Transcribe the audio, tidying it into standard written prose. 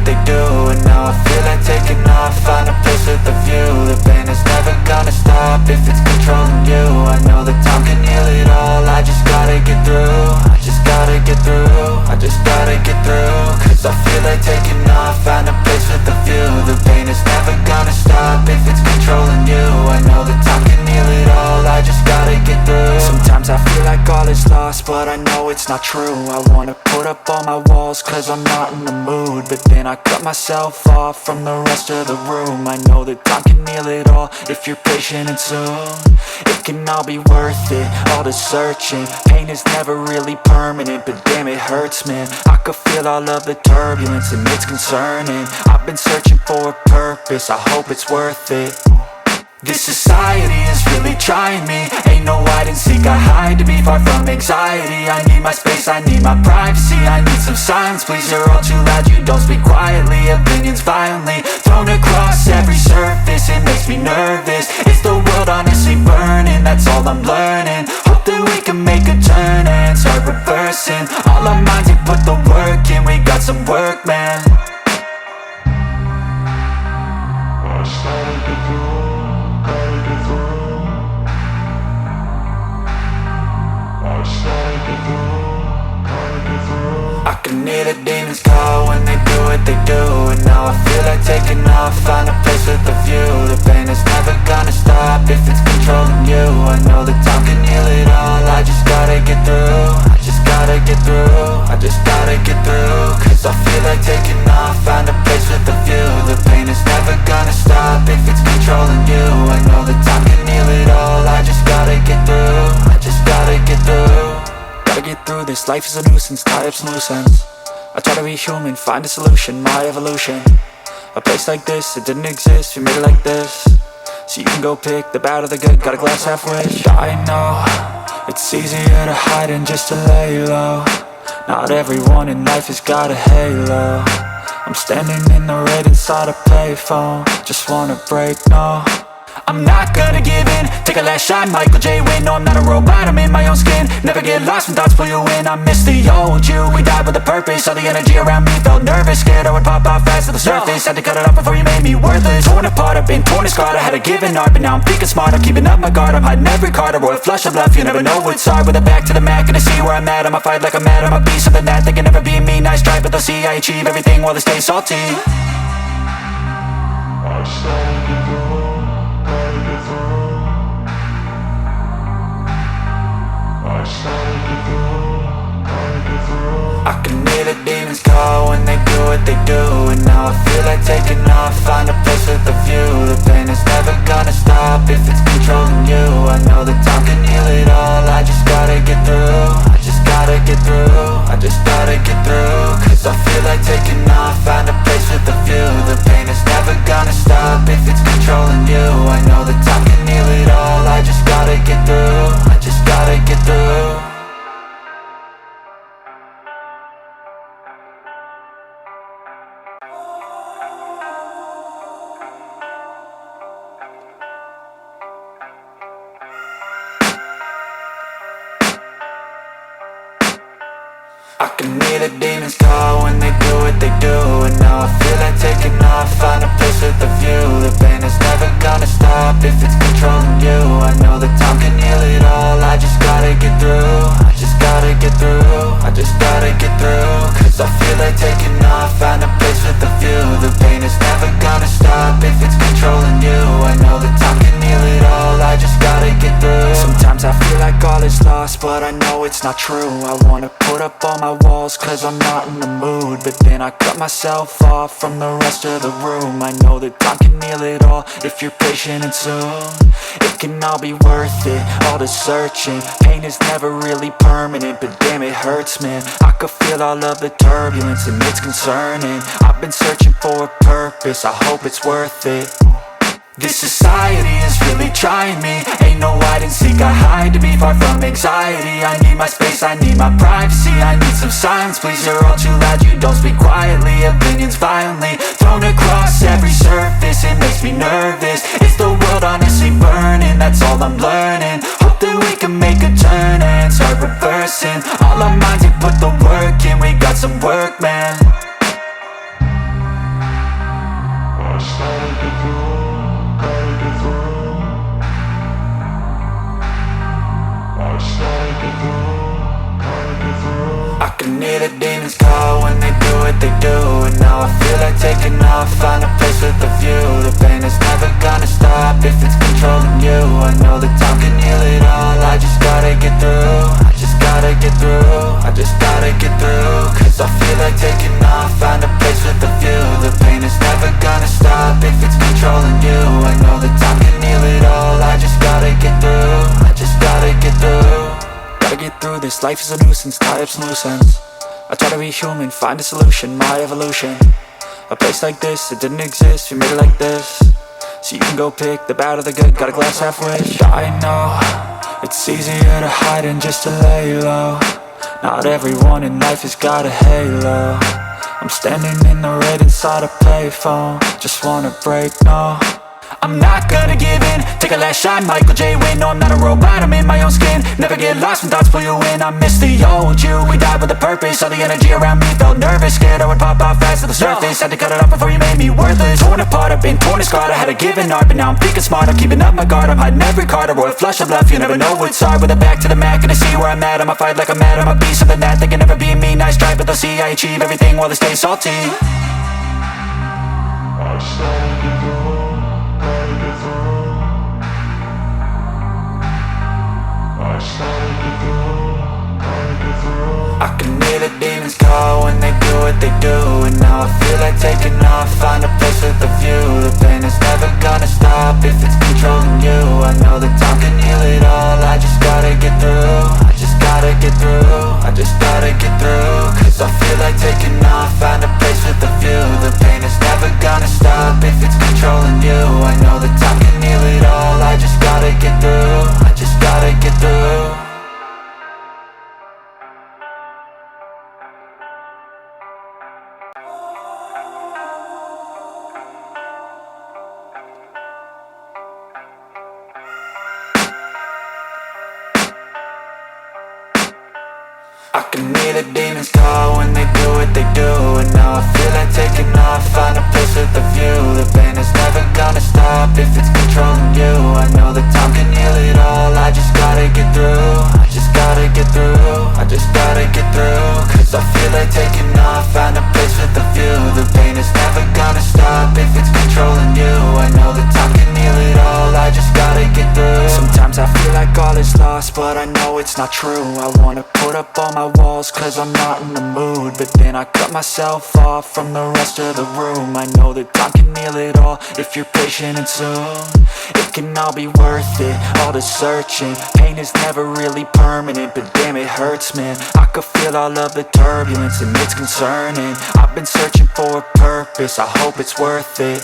they do, and now I feel like taking off. Find a place with a view. The pain is never gonna stop if it's controlling you. I know that time can heal it all. I just gotta get through. I just gotta get through. I just gotta get through. Cause I feel like taking off. Find a place with a view. The pain is never gonna stop if it's controlling you. I know that time can heal it all. I just gotta get through. Sometimes I feel like all is lost, but I know it's not true. I wanna put up all my walls cause I'm not in the mood, but then I cut myself off from the rest of the room. I know that time can heal it all if you're patient, and soon it can all be worth it, all the searching. Pain is never really permanent, but damn it hurts, man. I could feel all of the turbulence and it's concerning. I've been searching for a purpose, I hope it's worth it. This society is really trying me. Ain't no hide and seek, I hide to be far from anxiety. I need my space, I need my privacy. I need some silence, please, you're all too loud. You don't speak quietly, opinions violently thrown across every surface. It makes me nervous, it's the world honestly burning. That's all I'm learning, hope that we can make a turn and start reversing all our minds and put the work in. We got some work, man. I started to grow. I can hear the demons call when they do what they do, and now I feel like taking off. Find a place with a view. The pain is never gonna stop if it's controlling you. I know that time can heal it all. I just gotta get through. I just gotta get through. I just gotta get through. Cause I feel like taking off. Find a place with a view. The pain is never gonna stop if it's controlling you. I know that time can heal it all. I just gotta get through. I just gotta get through. Gotta get through this, life is a nuisance, tie up some loose ends. I try to be human, find a solution, my evolution. A place like this, it didn't exist, we made it like this. So you can go pick the bad or the good, got a glass half wish. I know, it's easier to hide than just to lay low. Not everyone in life has got a halo. I'm standing in the red inside a payphone. Just wanna break, no, I'm not gonna give in. Take a last shot, Michael J. Win. No, I'm not a robot, I'm in my own skin. Never get lost when thoughts pull you in. I miss the old you, we died with a purpose. All the energy around me felt nervous, scared I would pop off fast to the surface. Had to cut it off before you made me worthless. Torn apart, I've been torn and scarred. I had a given art, but now I'm thinking smart. I'm keeping up my guard, I'm hiding every card. A royal flush of left, you never know what's hard. With a back to the mat, gonna see where I'm at. I'ma fight like I'm mad, I'ma be something that they can never be me. Nice try, but they'll see I achieve everything while they stay salty. I started to grow. I can hear the demons call when they do what they do, and now I feel like taking off. Find a place with a view. The pain is never gonna stop if it's controlling you. I know that time can heal it all. I just gotta get through. I just gotta get through. I just gotta get through. Cause I feel like taking off. Find a place with a view. The pain is never gonna stop if it's controlling you. I know that time can heal it all. I just gotta get through. I just gotta get through. I can hear the demons call when they do what they do, and now I feel like taking off. Find a place with a view. The pain is never gonna stop if it's controlling you. I know that time can heal it all. I just gotta get through. I just gotta get through. I just gotta get through. Cause I feel like taking off. Find a place with a view. The pain is never gonna stop if it's controlling you. I know that time can heal it all. I just gotta get through. Sometimes I feel like all is lost, but I know it's not true. I wanna put up all my walls cause I'm not in the mood, but then I cut myself off from the rest of the room. I know that time can heal it all if you're patient, and soon it can all be worth it, all the searching. Pain is never really permanent, but damn it hurts, man. I could feel all of the turbulence and it's concerning. I've been searching for a purpose, I hope it's worth it. This society is really trying me. Ain't no hide and seek, I hide to be far from anxiety. I need my space, I need my privacy. I need some silence, please, you're all too loud. You don't speak quietly, opinions violently thrown across every surface. It makes me nervous, it's the world honestly burning. That's all I'm learning, hope that we can make a turn and start reversing all our minds and put the work in. We got some work, man. I can hear the demons call when they do what they do. And now I feel like taking off, find a place with a view. The pain is never gonna stop if it's controlling you. I know that time can heal it all, I just gotta get through. I just gotta get through, I just gotta get through. Cause I feel like taking off, find a place with a view. The pain is never gonna stop if it's controlling you. I know that time can heal it all, I just gotta get through. I just gotta get through. Gotta get through this, life is a nuisance, tie up some loose ends. I try to be human, find a solution, my evolution. A place like this, it didn't exist, we made it like this. So you can go pick the bad or the good, got a glass half wish. I know, it's easier to hide than just to lay low. Not everyone in life has got a halo. I'm standing in the red inside a payphone, just wanna break, no. I'm not gonna give in, take a last shot, Michael J. Win. No, I'm not a robot, I'm in my own skin. Never get lost when thoughts pull you in. I miss the old you, we died with a purpose. All the energy around me felt nervous, scared I would pop out fast to the surface. Had to cut it off before you made me worthless. Torn apart, I've been torn and scarred. I had to give an art, but now I'm thinking smart. I'm keeping up my guard, I'm hiding every card. A royal flush of love, you never know what's hard. With a back to the mat, gonna see where I'm at. I'ma fight like I'm mad, I'ma be something that they can never be me. Nice try, but they'll see I achieve everything while they stay salty. I started to go. I can hear the demons call when they do what they do. And now I feel like taking off, find a place with a view. The pain is never gonna stop if it's controlling you. I know that time can heal it all, I just gotta get through. I just gotta get through, I just gotta get through. Cause I feel like taking off, find a place with a view. The pain is never gonna stop if it's controlling you. I know that time can heal it all, I just gotta get through. I just gotta get through. I can hear the demons call when they do what they do. And now I feel like taking off, find a place with a view. The pain is never gonna stop if it's controlling you. I know that time can heal it all, I just gotta get through. I just gotta get through, I just gotta get through. Cause I feel like taking off, find a place with a view. The pain is never gonna stop if it's controlling you. I know that time can heal it all, I just gotta get through. Sometimes I feel like all is lost, but I know it's not true. I wanna put up all my walls cause I'm not in the mood, but then I cut myself off from the rest of the room. I know that time can heal it all if you're patient and soon. It can all be worth it, all the searching. Pain is never really permanent, but damn it hurts, man. I could feel all of the turbulence and it's concerning. I've been searching for a purpose, I hope it's worth it.